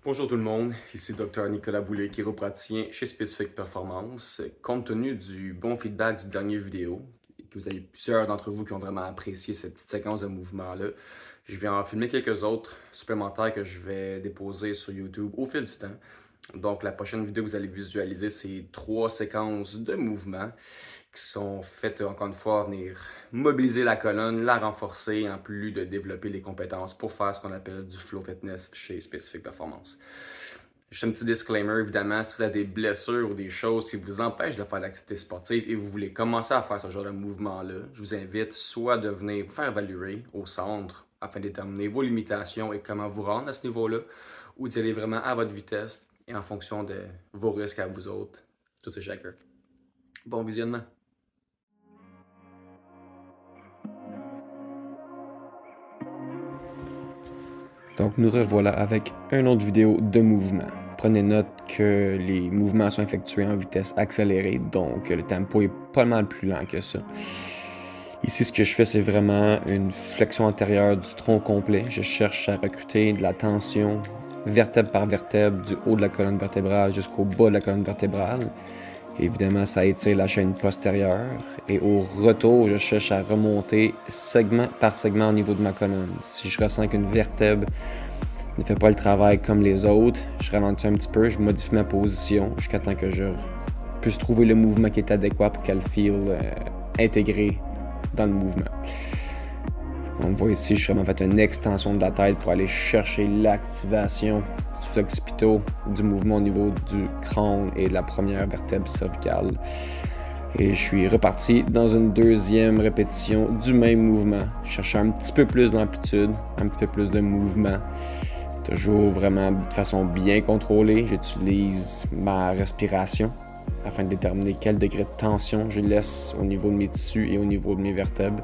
Bonjour tout le monde, ici Dr Nicolas Boulay, chiropraticien chez Specific Performance. Compte tenu du bon feedback du dernier vidéo, que vous avez plusieurs d'entre vous qui ont vraiment apprécié cette petite séquence de mouvements-là, je vais en filmer quelques autres supplémentaires que je vais déposer sur YouTube au fil du temps. Donc la prochaine vidéo, vous allez visualiser ces 3 séquences de mouvements qui sont faites, encore une fois, venir mobiliser la colonne, la renforcer, en plus de développer les compétences pour faire ce qu'on appelle du flow fitness chez Specific Performance. Juste un petit disclaimer, évidemment, si vous avez des blessures ou des choses qui vous empêchent de faire l'activité sportive et vous voulez commencer à faire ce genre de mouvement-là, je vous invite soit de venir vous faire évaluer au centre afin de déterminer vos limitations et comment vous rendre à ce niveau-là, ou d'y aller vraiment à votre vitesse et en fonction de vos risques à vous autres, tout c'est chacun. Bon visionnement! Donc nous revoilà avec une autre vidéo de mouvement. Prenez note que les mouvements sont effectués en vitesse accélérée, donc le tempo est pas mal plus lent que ça. Ici, ce que je fais, c'est vraiment une flexion antérieure du tronc complet. Je cherche à recruter de la tension vertèbre par vertèbre, du haut de la colonne vertébrale jusqu'au bas de la colonne vertébrale. Évidemment, ça étire la chaîne postérieure. Et au retour, je cherche à remonter segment par segment au niveau de ma colonne. Si je ressens qu'une vertèbre ne fait pas le travail comme les autres, je ralentis un petit peu, je modifie ma position jusqu'à temps que je puisse trouver le mouvement qui est adéquat pour qu'elle file intégrée dans le mouvement. Comme on voit ici, je suis vraiment fait une extension de la tête pour aller chercher l'activation sous-occipitaux du mouvement au niveau du crâne et de la première vertèbre cervicale. Et je suis reparti dans une deuxième répétition du même mouvement. Je cherche un petit peu plus d'amplitude, un petit peu plus de mouvement. Toujours vraiment de façon bien contrôlée. J'utilise ma respiration afin de déterminer quel degré de tension je laisse au niveau de mes tissus et au niveau de mes vertèbres.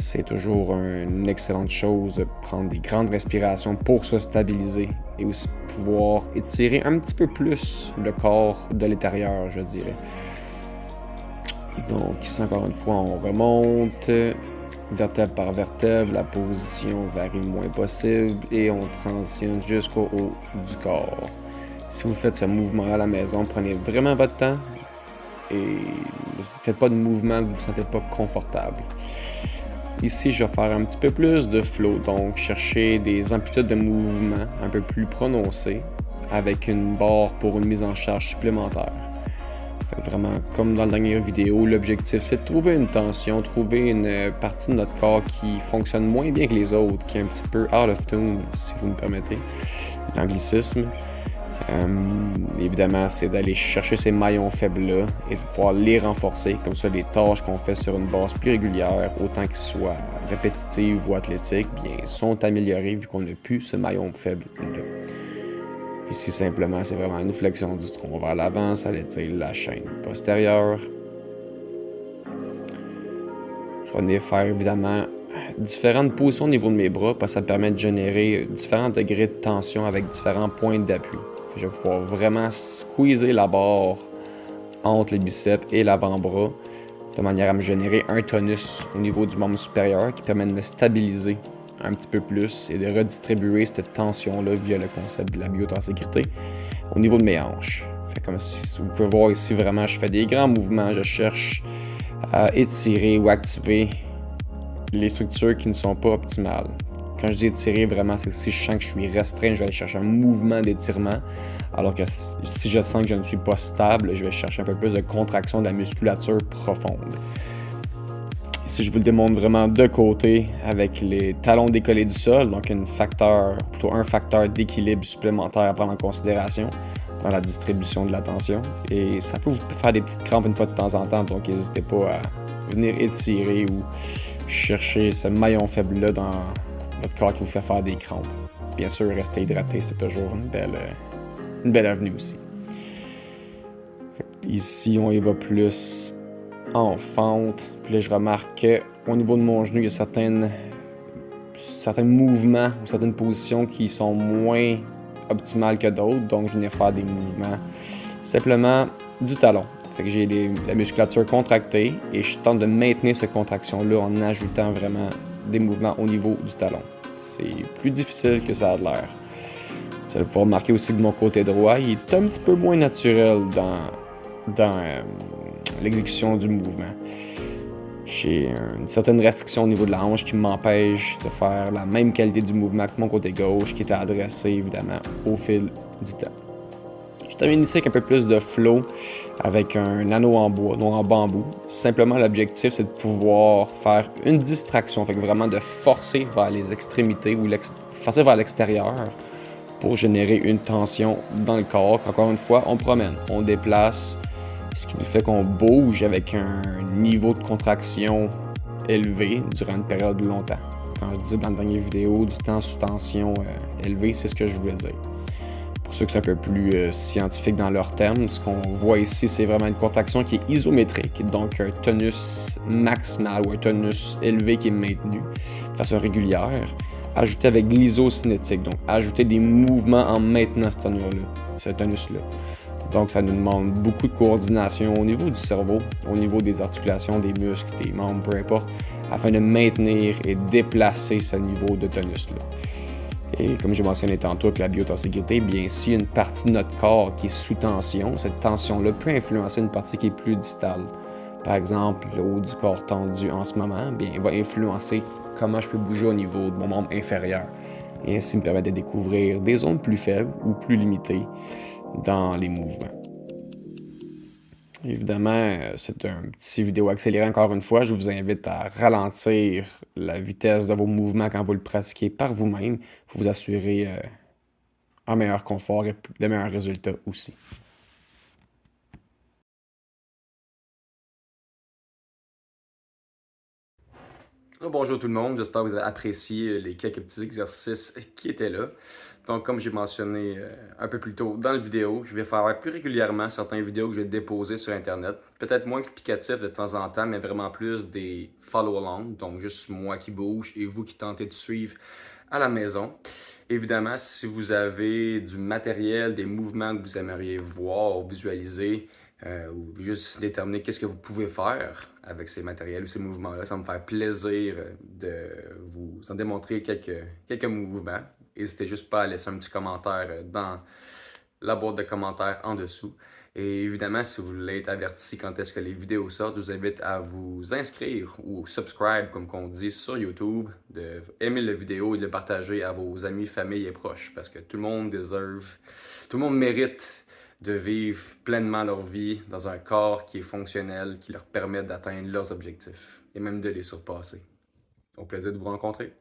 C'est toujours une excellente chose de prendre des grandes respirations pour se stabiliser et aussi pouvoir étirer un petit peu plus le corps de l'intérieur, je dirais. Donc ici, encore une fois, on remonte vertèbre par vertèbre, la position varie le moins possible et on transitionne jusqu'au haut du corps. Si vous faites ce mouvement à la maison, prenez vraiment votre temps et ne faites pas de mouvement que vous ne vous sentez pas confortable. Ici, je vais faire un petit peu plus de flow, donc chercher des amplitudes de mouvement un peu plus prononcées avec une barre pour une mise en charge supplémentaire. Fait vraiment, comme dans la dernière vidéo, l'objectif c'est de trouver une tension, trouver une partie de notre corps qui fonctionne moins bien que les autres, qui est un petit peu out of tune, si vous me permettez, l'anglicisme. Évidemment, c'est d'aller chercher ces maillons faibles-là et de pouvoir les renforcer. Comme ça, les tâches qu'on fait sur une base plus régulière, autant qu'elles soient répétitives ou athlétiques, bien, sont améliorées vu qu'on n'a plus ce maillon faible-là. Ici, simplement, c'est vraiment une flexion du tronc vers l'avant, ça étire la chaîne postérieure. Je vais venir faire, évidemment, différentes positions au niveau de mes bras, parce que ça me permet de générer différents degrés de tension avec différents points d'appui. Je vais pouvoir vraiment squeezer la barre entre les biceps et l'avant-bras, de manière à me générer un tonus au niveau du membre supérieur qui permet de me stabiliser un petit peu plus et de redistribuer cette tension-là via le concept de la biotenségrité au niveau de mes hanches. Fait comme si vous pouvez voir ici, vraiment, je fais des grands mouvements, je cherche à étirer ou activer les structures qui ne sont pas optimales. Quand je dis étirer, vraiment, c'est que si je sens que je suis restreint, je vais aller chercher un mouvement d'étirement. Alors que si je sens que je ne suis pas stable, je vais chercher un peu plus de contraction de la musculature profonde. Ici, je vous le démontre vraiment de côté avec les talons décollés du sol, donc un facteur d'équilibre supplémentaire à prendre en considération dans la distribution de la tension. Et ça peut vous faire des petites crampes une fois de temps en temps, donc n'hésitez pas à venir étirer ou chercher ce maillon faible-là dans votre corps qui vous fait faire des crampes. Bien sûr, rester hydraté, c'est toujours une belle avenue aussi. Ici, on y va plus en fente. Puis là, je remarque qu'au niveau de mon genou, il y a certains mouvements ou certaines positions qui sont moins optimales que d'autres. Donc, je viens faire des mouvements simplement du talon. Fait que j'ai la musculature contractée et je tente de maintenir cette contraction-là en ajoutant vraiment des mouvements au niveau du talon. C'est plus difficile que ça a l'air. Vous allez pouvoir remarquer aussi que mon côté droit, il est un petit peu moins naturel dans l'exécution du mouvement. J'ai une certaine restriction au niveau de la hanche qui m'empêche de faire la même qualité du mouvement que mon côté gauche, qui était adressé évidemment au fil du temps. Je termine ici avec un peu plus de flow avec un anneau en bois, non en bambou. Simplement, l'objectif, c'est de pouvoir faire une distraction, fait que vraiment de forcer vers les extrémités ou forcer vers l'extérieur pour générer une tension dans le corps. Encore une fois, on promène, on déplace, ce qui nous fait qu'on bouge avec un niveau de contraction élevé durant une période de longtemps. Quand je dis dans la dernière vidéo du temps sous tension élevé, c'est ce que je voulais dire. Pour ceux qui sont un peu plus scientifiques dans leurs termes, ce qu'on voit ici, c'est vraiment une contraction qui est isométrique, donc un tonus maximal ou un tonus élevé qui est maintenu de façon régulière, ajouté avec l'isocinétique, donc ajouter des mouvements en maintenant ce tonus-là. Donc, ça nous demande beaucoup de coordination au niveau du cerveau, au niveau des articulations, des muscles, des membres, peu importe, afin de maintenir et déplacer ce niveau de tonus-là. Et comme j'ai mentionné tantôt avec la biotenségrité, bien, s'il y a une partie de notre corps qui est sous tension, cette tension-là peut influencer une partie qui est plus distale. Par exemple, le haut du corps tendu en ce moment, bien, il va influencer comment je peux bouger au niveau de mon membre inférieur. Et ainsi me permettre de découvrir des zones plus faibles ou plus limitées dans les mouvements. Évidemment, c'est un petit vidéo accéléré encore une fois. Je vous invite à ralentir la vitesse de vos mouvements quand vous le pratiquez par vous-même pour vous assurer un meilleur confort et de meilleurs résultats aussi. Bonjour tout le monde, j'espère que vous avez apprécié les quelques petits exercices qui étaient là. Donc, comme j'ai mentionné un peu plus tôt dans la vidéo, je vais faire plus régulièrement certaines vidéos que je vais déposer sur Internet. Peut-être moins explicatifs de temps en temps, mais vraiment plus des follow-along, donc juste moi qui bouge et vous qui tentez de suivre à la maison. Évidemment, si vous avez du matériel, des mouvements que vous aimeriez voir, visualiser, ou juste déterminer qu'est-ce que vous pouvez faire avec ces matériels ou ces mouvements-là. Ça va me faire plaisir de vous en démontrer quelques mouvements. N'hésitez juste pas à laisser un petit commentaire dans la boîte de commentaires en dessous. Et évidemment, si vous voulez être averti quand est-ce que les vidéos sortent, je vous invite à vous inscrire ou subscribe, comme on dit, sur YouTube, de aimer la vidéo et de le partager à vos amis, familles et proches, parce que tout le monde tout le monde mérite de vivre pleinement leur vie dans un corps qui est fonctionnel, qui leur permet d'atteindre leurs objectifs et même de les surpasser. Au plaisir de vous rencontrer.